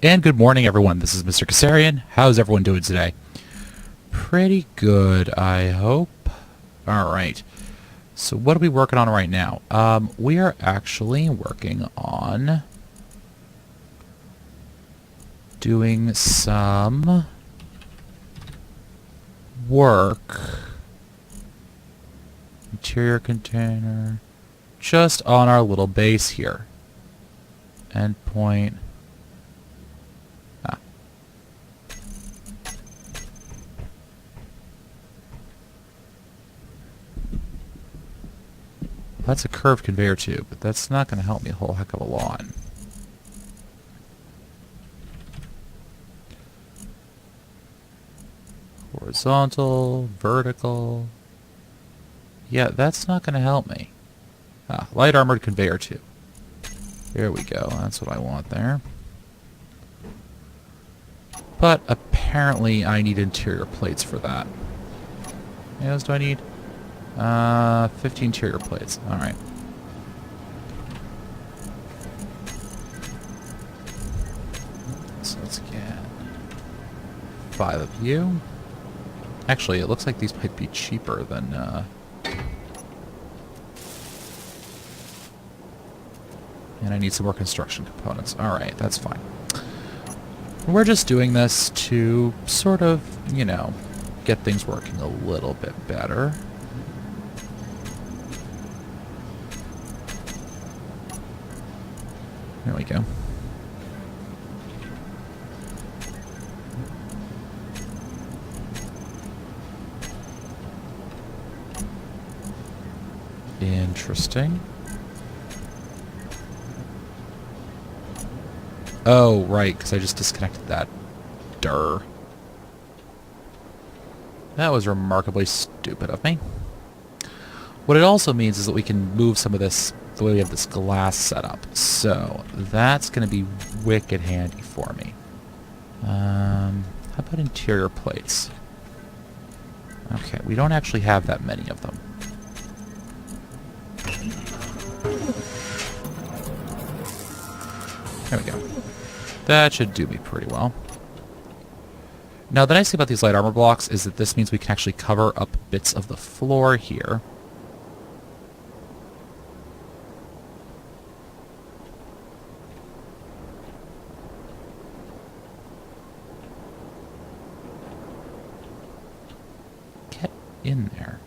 And good morning, everyone. This is Mr. Kasarian. How's everyone doing today? Pretty good, I hope. All right. So what are we working on right now? We are actually working on doing some work. Interior container. Just on our little base here. Endpoint. That's a curved conveyor tube, but that's not going to help me a whole heck of a lot. Horizontal, vertical. Yeah, that's not going to help me. Light armored conveyor tube. There we go. That's what I want there. But apparently I need interior plates for that. What else do I need? 50 interior plates. Alright. So let's get 5 of you. Actually, it looks like these might be cheaper than, and I need some more construction components. Alright, that's fine. We're just doing this to sort of, you know, get things working a little bit better. There we go. Interesting. Oh, right, because I just disconnected that. Durr. That was remarkably stupid of me. What it also means is that we can move some of this the way we have this glass set up. So that's going to be wicked handy for me. How about interior plates? Okay, we don't actually have that many of them. There we go. That should do me pretty well. Now, the nice thing about these light armor blocks is that this means we can actually cover up bits of the floor here. Get in there.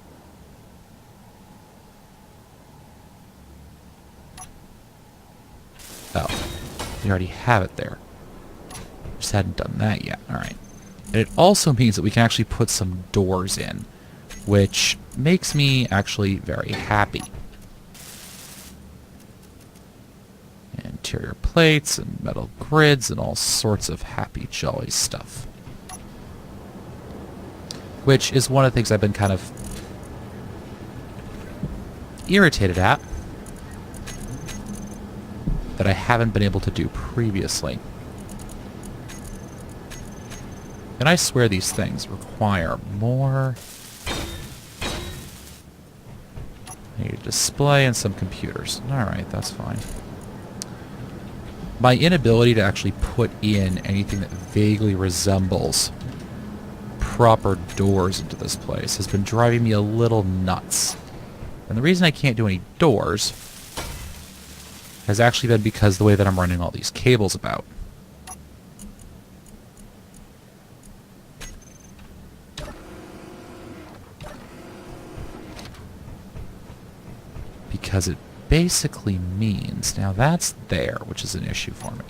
Oh. We already have it there. Just hadn't done that yet. Alright. And it also means that we can actually put some doors in, which makes me actually very happy. Interior plates and metal grids and all sorts of happy, jolly stuff. Which is one of the things I've been kind of irritated at that I haven't been able to do previously. And I swear these things require more. I need a display and some computers. Alright, that's fine. My inability to actually put in anything that vaguely resembles proper doors into this place has been driving me a little nuts. And the reason I can't do any doors has actually been because the way that I'm running all these cables about. Because it basically means, now that's there, which is an issue for me.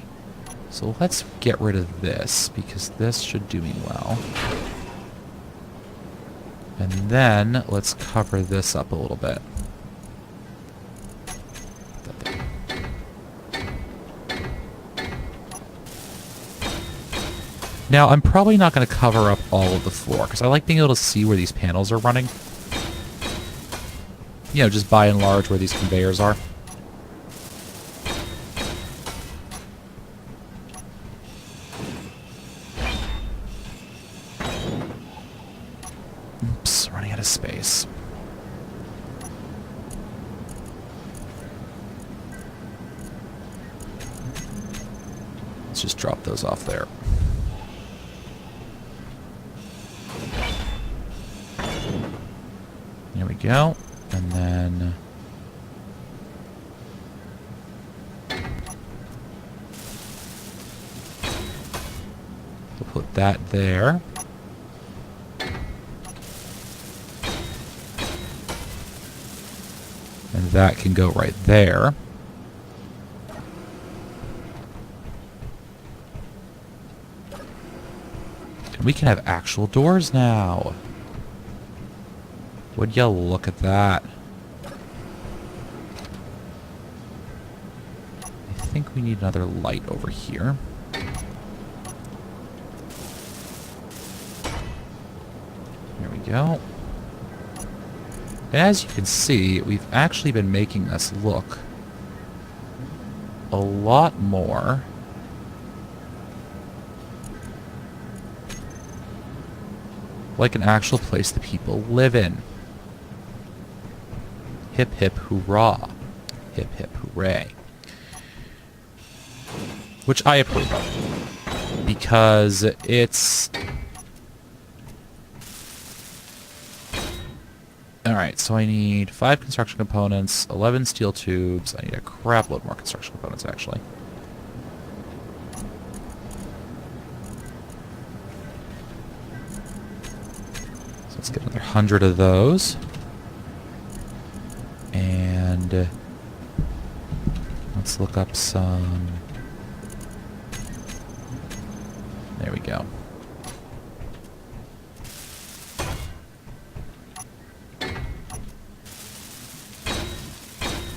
So let's get rid of this, because this should do me well. And then let's cover this up a little bit. Now, I'm probably not going to cover up all of the floor, because I like being able to see where these panels are running. You know, just by and large where these conveyors are. Oops, running out of space. Let's just drop those off there. There we go. And then we'll put that there. And that can go right there. And we can have actual doors now. Would you look at that? I think we need another light over here. There we go. And as you can see, we've actually been making this look a lot more like an actual place that people live in. Hip hip hoorah. Hip hip hooray. Which I approve of. Because it's... Alright, so I need 5 construction components, 11 steel tubes. I need a crap load more construction components, actually. So let's get another 100 of those. And let's look up some... There we go.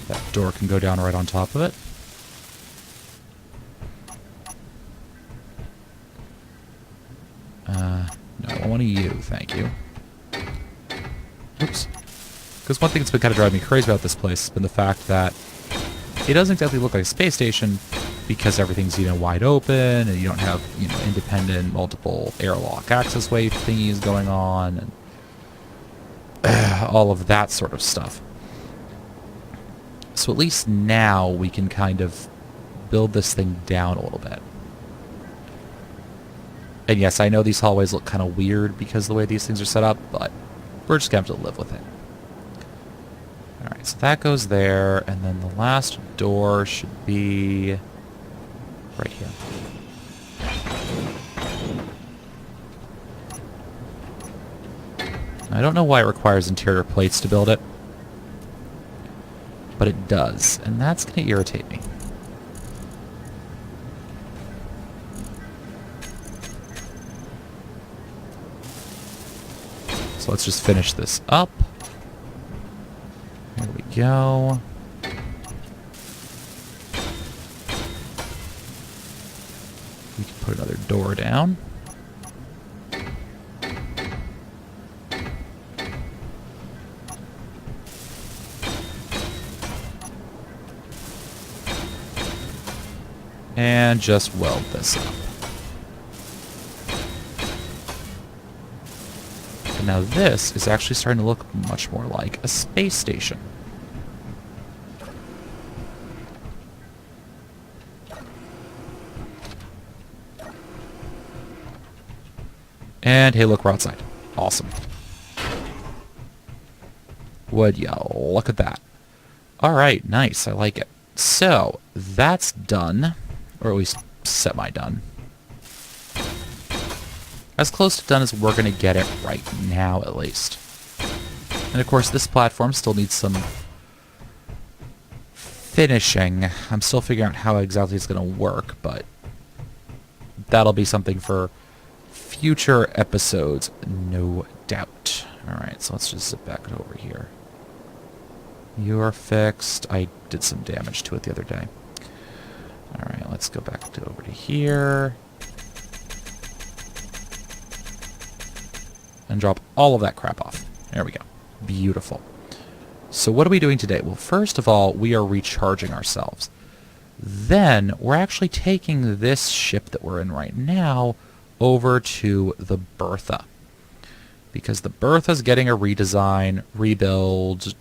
That door can go down right on top of it. No, I want you, thank you. Oops. Because one thing that's been kind of driving me crazy about this place has been the fact that it doesn't exactly look like a space station because everything's, you know, wide open and you don't have, you know, independent multiple airlock access way thingies going on and all of that sort of stuff. So at least now we can kind of build this thing down a little bit. And yes, I know these hallways look kind of weird because of the way these things are set up, but we're just going to have to live with it. Alright, so that goes there, and then the last door should be right here. I don't know why it requires interior plates to build it, but it does, and that's going to irritate me. So let's just finish this up. There we go. We can put another door down. And just weld this up. And now this is actually starting to look much more like a space station. And hey, look, we're outside. Awesome. Would ya look at that? Alright, nice. I like it. So, that's done. Or at least semi-done. As close to done as we're going to get it right now, at least. And of course, this platform still needs some finishing. I'm still figuring out how exactly it's going to work, but that'll be something for future episodes, no doubt. Alright, so let's just zip back over here. You're fixed. I did some damage to it the other day. Alright, let's go back to over to here. And drop all of that crap off. There we go. Beautiful. So what are we doing today? Well, first of all, we are recharging ourselves. Then, we're actually taking this ship that we're in right now over to the Bertha. Because the Bertha's getting a redesign, rebuild,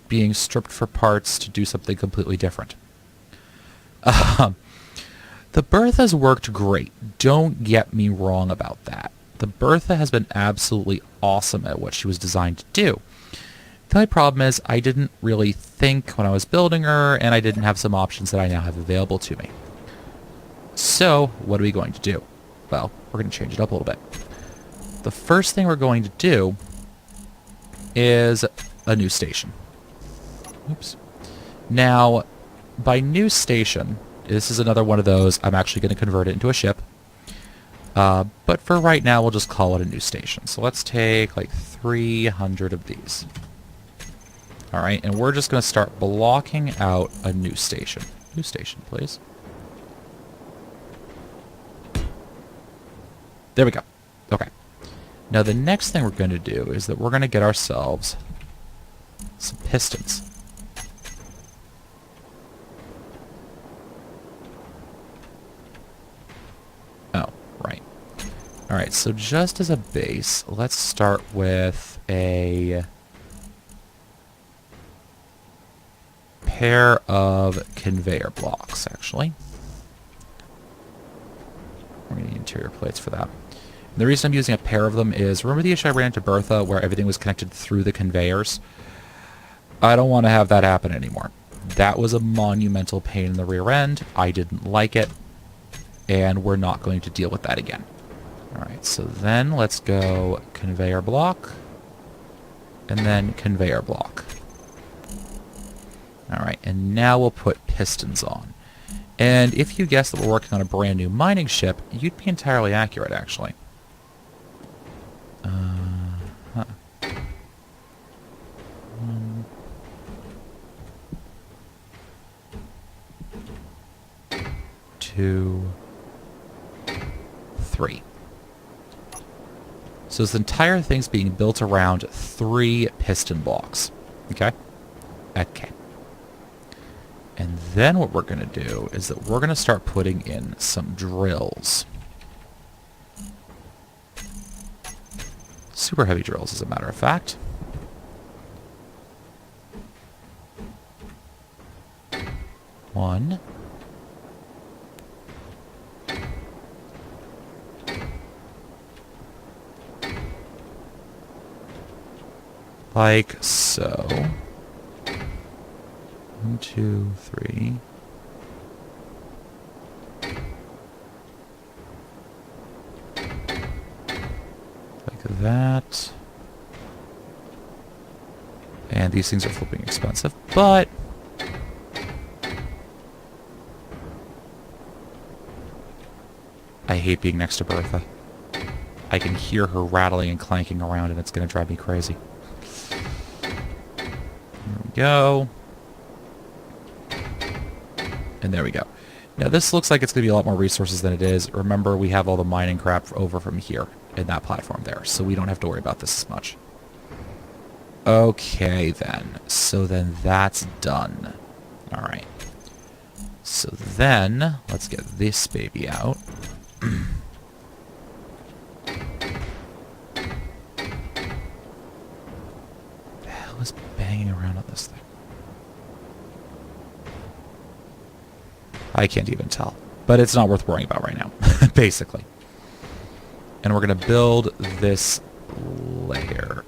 being stripped for parts to do something completely different. The Bertha's worked great. Don't get me wrong about that. The Bertha has been absolutely awesome at what she was designed to do. The only problem is I didn't really think when I was building her, and I didn't have some options that I now have available to me. So, what are we going to do? Well, we're going to change it up a little bit. The first thing we're going to do is a new station. Oops. Now, by new station, this is another one of those, I'm actually going to convert it into a ship. But for right now, we'll just call it a new station. So let's take like 300 of these. All right, and we're just going to start blocking out a new station. New station, please. There we go. Okay. Now the next thing we're going to do is that we're going to get ourselves some pistons. Oh, right. All right, so just as a base, let's start with a pair of conveyor blocks, actually. We're going to need interior plates for that. And the reason I'm using a pair of them is, remember the issue I ran into Bertha where everything was connected through the conveyors? I don't want to have that happen anymore. That was a monumental pain in the rear end. I didn't like it, and we're not going to deal with that again. Alright, so then let's go conveyor block, and then conveyor block. Alright, and now we'll put pistons on. And if you guessed that we're working on a brand new mining ship, you'd be entirely accurate, actually. Huh. 1, 2, 3. So this entire thing's being built around 3 piston blocks. Okay? Okay. And then what we're going to do is that we're going to start putting in some drills. Super heavy drills, as a matter of fact. One. Like so. 1, 2, 3. Like that. And these things are flipping expensive, but I hate being next to Bertha. I can hear her rattling and clanking around, and it's going to drive me crazy. There we go. And there we go. Now this looks like it's going to be a lot more resources than it is. Remember, we have all the mining crap over from here in that platform there, so we don't have to worry about this as much. Okay then. So then that's done. Alright. So then, let's get this baby out. The hell is banging around on this thing? I can't even tell. But it's not worth worrying about right now, basically. And we're going to build this layer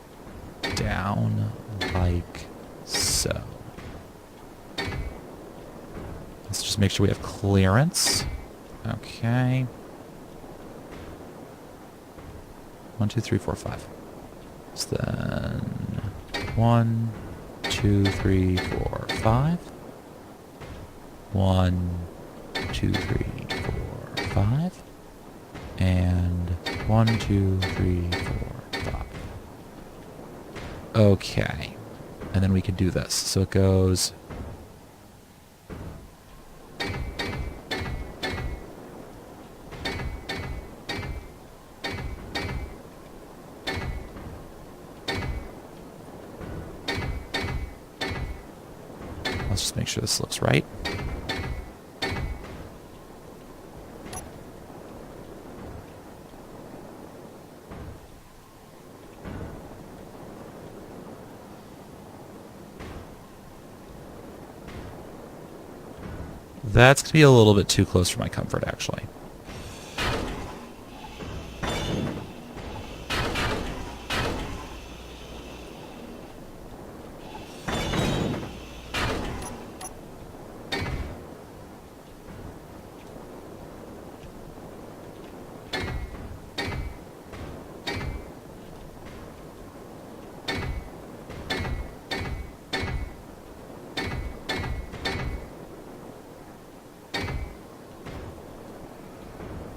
down like so. Let's just make sure we have clearance. Okay. 1, 2, 3, 4, 5. So then 1, 2, 3, 4, 5. 1, 2, 3, 4, 5. And 1, 2, 3, 4, 5. Okay. And then we can do this. So it goes... Let's just make sure this looks right. That's going to be a little bit too close for my comfort, actually.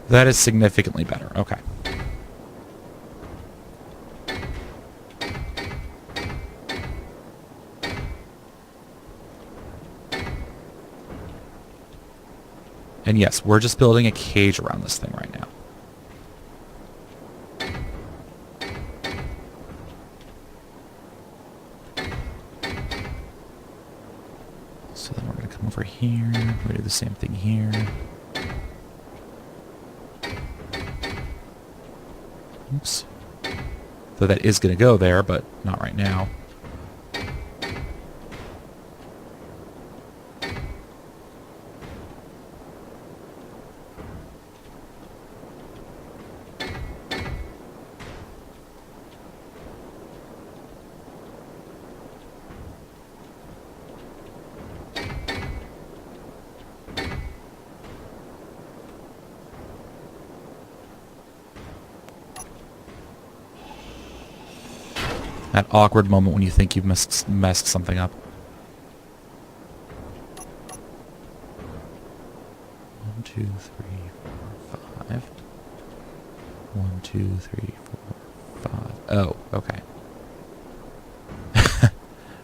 That is significantly better. Okay. And yes, we're just building a cage around this thing right now. So then we're going to come over here. We're going to do the same thing here. Oops. Though that is going to go there, but not right now. That awkward moment when you think you've messed something up. 1, 2, 3, 4, 5. 1, 2, 3, 4, 5. Oh, okay.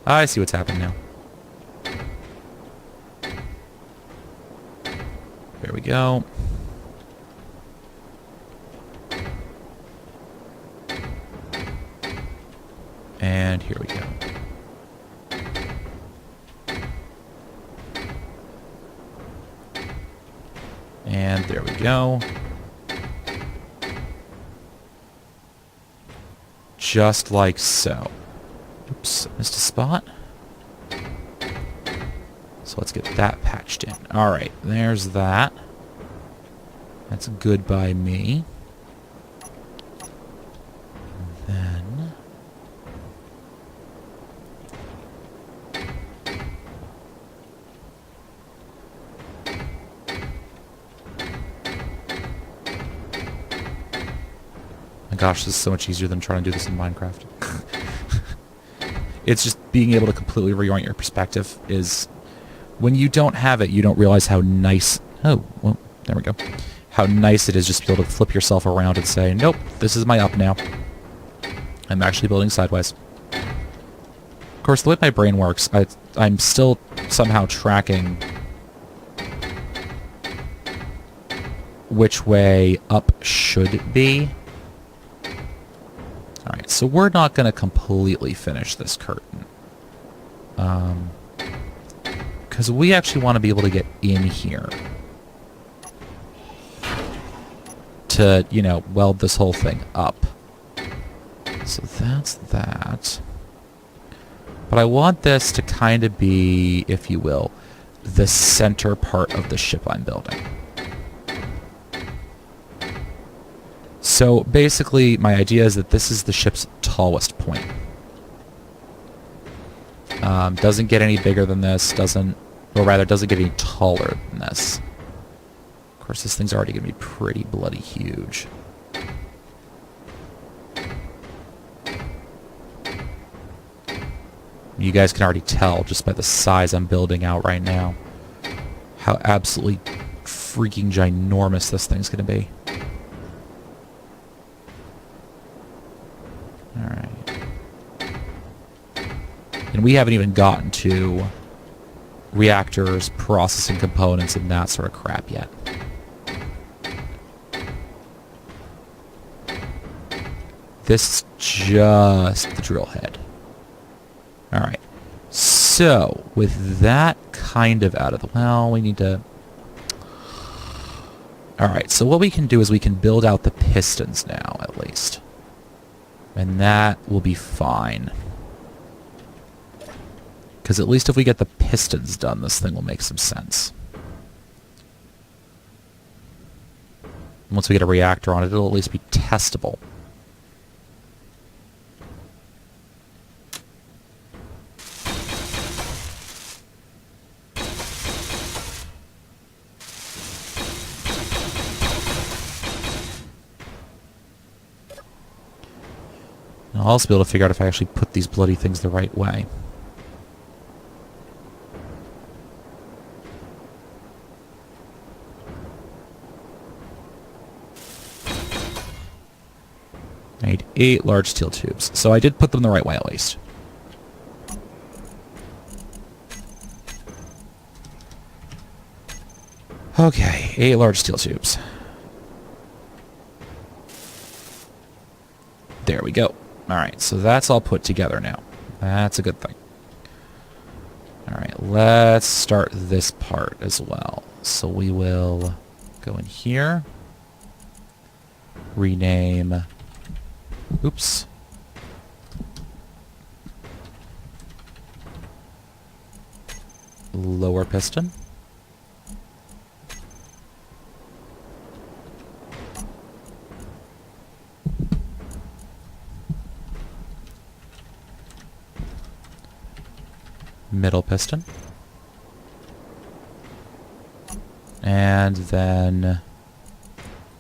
I see what's happened now. There we go. And here we go. And there we go. Just like so. Oops, missed a spot. So let's get that patched in. Alright, there's that. That's good by me. Then... my gosh, this is so much easier than trying to do this in Minecraft. It's just being able to completely reorient your perspective is... when you don't have it, you don't realize how nice... oh, well, there we go. How nice it is just to be able to flip yourself around and say, nope, this is my up now. I'm actually building sideways. Of course, the way my brain works, I'm still somehow tracking which way up should be. Alright, so we're not going to completely finish this curtain. Because we actually want to be able to get in here. To, you know, weld this whole thing up. So that's that. But I want this to kind of be, if you will, the center part of the ship I'm building. So basically, my idea is that this is the ship's tallest point. Doesn't get any bigger than this, doesn't get any taller than this. Of course, this thing's already going to be pretty bloody huge. You guys can already tell just by the size I'm building out right now how absolutely freaking ginormous this thing's going to be. Alright. And we haven't even gotten to reactors, processing components, and that sort of crap yet. This is just the drill head. Alright. So, with that kind of out of the... well, we need to... Alright, so what we can do is we can build out the pistons now, at least. And that will be fine. Because at least if we get the pistons done, this thing will make some sense. Once we get a reactor on it, it'll at least be testable. I'll also be able to figure out if I actually put these bloody things the right way. I need 8 large steel tubes. So I did put them the right way at least. Okay, 8 large steel tubes. There we go. Alright, so that's all put together now. That's a good thing. Alright, let's start this part as well. So we will go in here. Rename... Oops. Lower piston. Middle piston. And then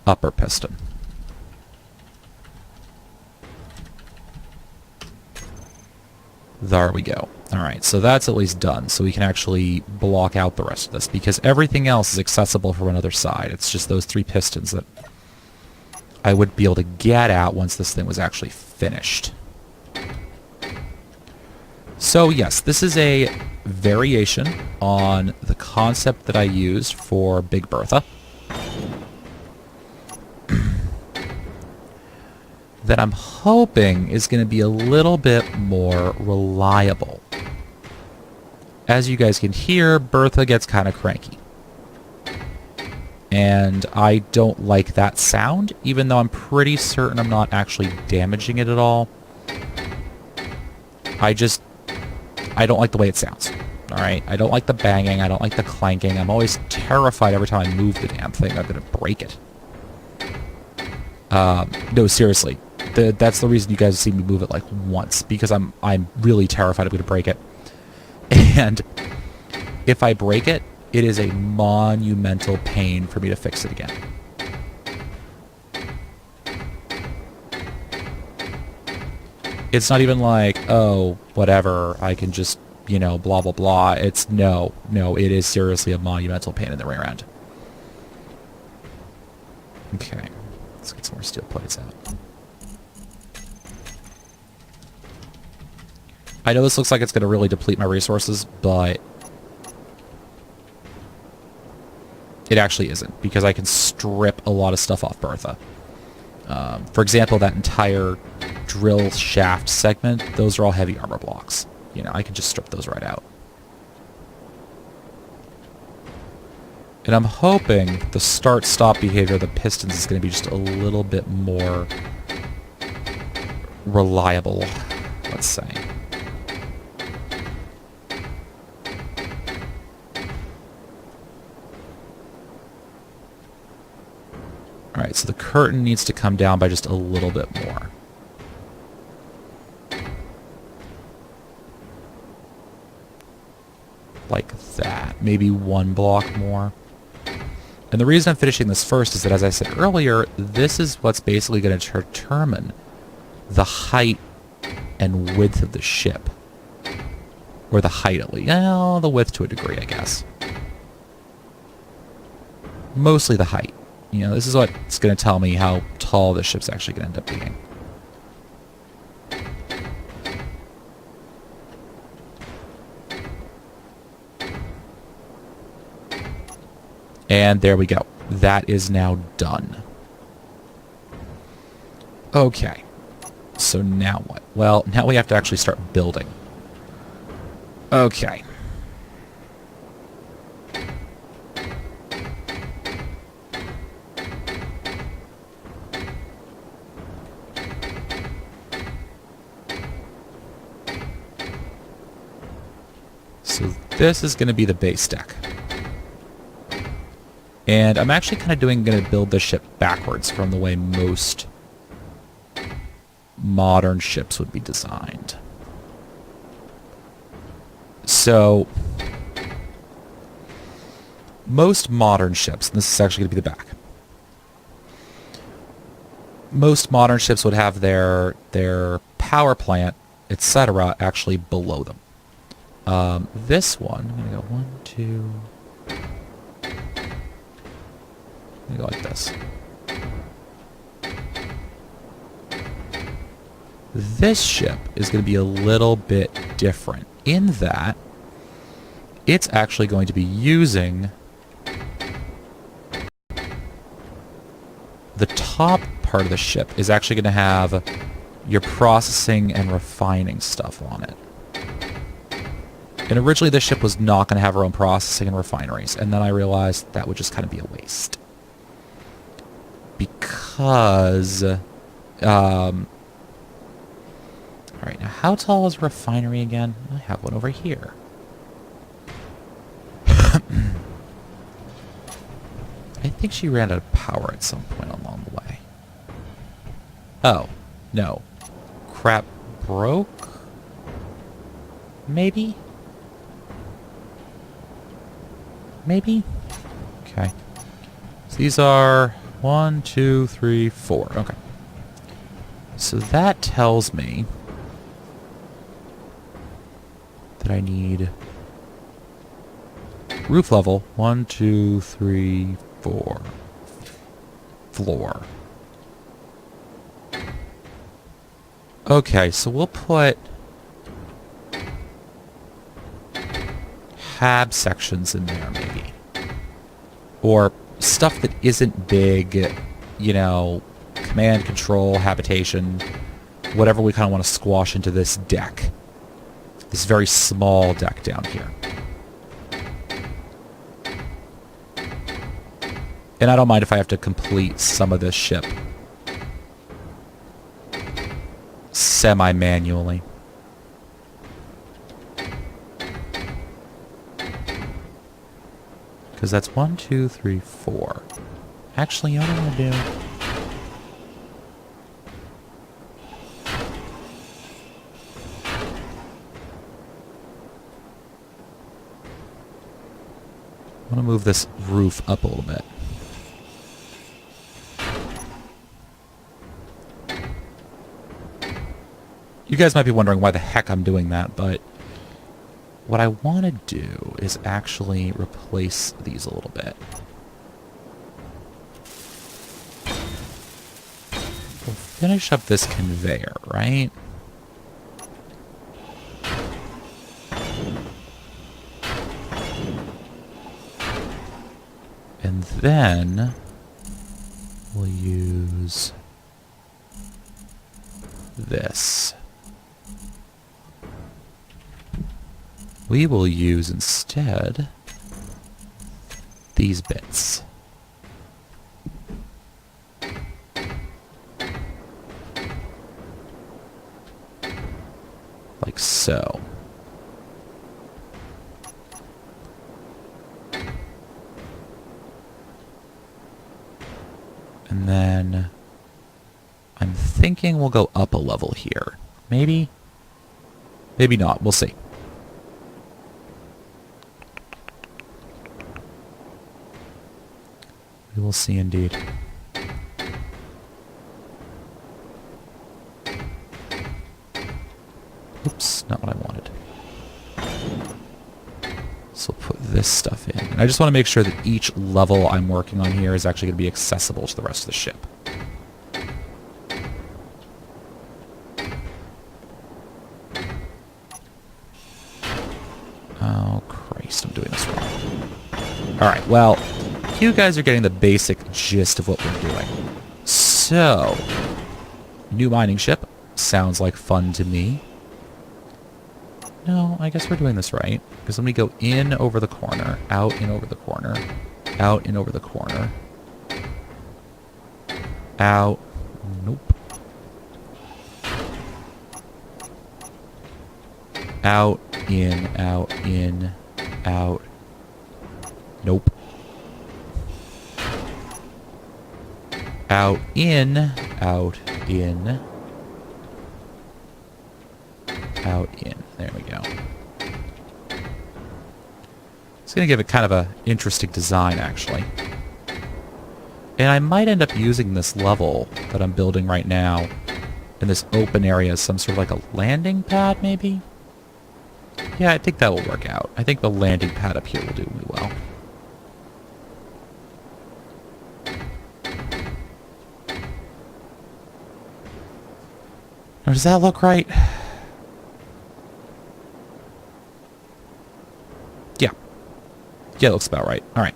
upper piston. There we go. Alright, so that's at least done. So we can actually block out the rest of this, because everything else is accessible from another side. It's just those 3 pistons that I would be able to get at once this thing was actually finished. So yes, this is a variation on the concept that I used for Big Bertha. That I'm hoping is going to be a little bit more reliable. As you guys can hear, Bertha gets kind of cranky. And I don't like that sound, even though I'm pretty certain I'm not actually damaging it at all. I don't like the way it sounds. Alright? I don't like the banging, I don't like the clanking. I'm always terrified every time I move the damn thing I'm going to break it. No, seriously. That's the reason you guys see me move it like once, because I'm really terrified I'm going to break it. And if I break it, it is a monumental pain for me to fix it again. It's not even like, oh, whatever, I can just, you know, blah, blah, blah. It's no, it is seriously a monumental pain in the rear end. Okay, let's get some more steel plates out. I know this looks like it's going to really deplete my resources, but it actually isn't, because I can strip a lot of stuff off Bertha. For example, that entire drill shaft segment, those are all heavy armor blocks. You know, I can just strip those right out. And I'm hoping the start-stop behavior of the pistons is going to be just a little bit more reliable, let's say. Alright, so the curtain needs to come down by just a little bit more. Like that. Maybe 1 block more. And the reason I'm finishing this first is that, as I said earlier, this is what's basically going to determine the height and width of the ship. Or the height, at least. Well, the width to a degree, I guess. Mostly the height. You know, this is what's going to tell me how tall this ship's actually going to end up being. And there we go. That is now done. Okay. So now what? Well, now we have to actually start building. Okay. So this is going to be the base deck. And I'm actually kind of going to build this ship backwards from the way most modern ships would be designed. So, most modern ships, and this is actually going to be the back, most modern ships would have their power plant, etc., actually below them. This one, I'm going to go 1, 2... I'm going to go like this. This ship is going to be a little bit different in that it's actually going to be using the top part of the ship is actually going to have your processing and refining stuff on it. And originally this ship was not going to have her own processing and refineries, and then I realized that would just kind of be a waste. Because, alright, now how tall is a refinery again? I have one over here. I think she ran out of power at some point along the way. Oh, no. Crap broke? Maybe? Maybe? Okay. So these are 1, 2, 3, 4. Okay. So that tells me that I need roof level 1, 2, 3, 4. Floor. Okay, so we'll put hab sections in there, maybe. Or stuff that isn't big, you know, command, control, habitation, whatever we kind of want to squash into this deck. This very small deck down here. And I don't mind if I have to complete some of this ship semi-manually. Because that's 1, 2, 3, 4. Actually, you know what I'm going to do? I want to move this roof up a little bit. You guys might be wondering why the heck I'm doing that, but what I want to do is actually replace these a little bit. We'll finish up this conveyor, right? And then we'll use this. We will use instead these bits. Like so. And then I'm thinking we'll go up a level here. Maybe? Maybe not. We'll see. We will see indeed. Oops, not what I wanted. So we'll put this stuff in. And I just want to make sure that each level I'm working on here is actually going to be accessible to the rest of the ship. Oh, Christ, I'm doing this wrong. Alright, well, you guys are getting the basic gist of what we're doing. So, new mining ship. Sounds like fun to me. No, I guess we're doing this right. Because let me go in over the corner, out in over the corner, out in over the corner, out, nope, out, in, out, nope. Out, in, out, in, out, in. There we go. It's going to give it kind of a interesting design, actually. And I might end up using this level that I'm building right now in this open area as some sort of like a landing pad, maybe? Yeah, I think that will work out. I think the landing pad up here will do me well. Now, does that look right? Yeah. Yeah, it looks about right. All right.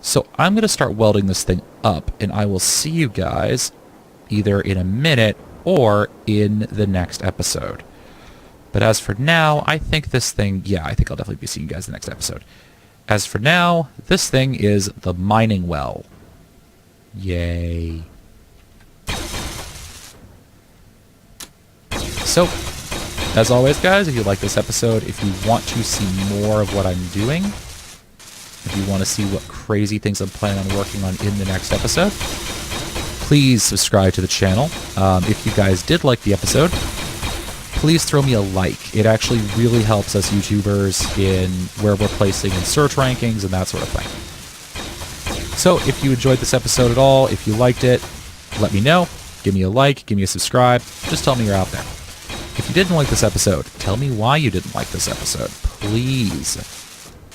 So I'm going to start welding this thing up, and I will see you guys either in a minute or in the next episode. But as for now, I think this thing... Yeah, I think I'll definitely be seeing you guys in the next episode. As for now, this thing is the mining well. Yay. So, as always, guys, if you like this episode, if you want to see more of what I'm doing, if you want to see what crazy things I'm planning on working on in the next episode, please subscribe to the channel. If you guys did like the episode, please throw me a like. It actually really helps us YouTubers in where we're placing in search rankings and that sort of thing. So, if you enjoyed this episode at all, if you liked it, let me know. Give me a like, give me a subscribe. Just tell me you're out there. If you didn't like this episode, tell me why you didn't like this episode. Please.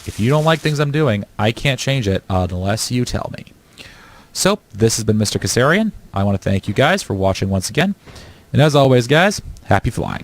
If you don't like things I'm doing, I can't change it unless you tell me. So, this has been Mr. Kasarian. I want to thank you guys for watching once again. And as always, guys, happy flying.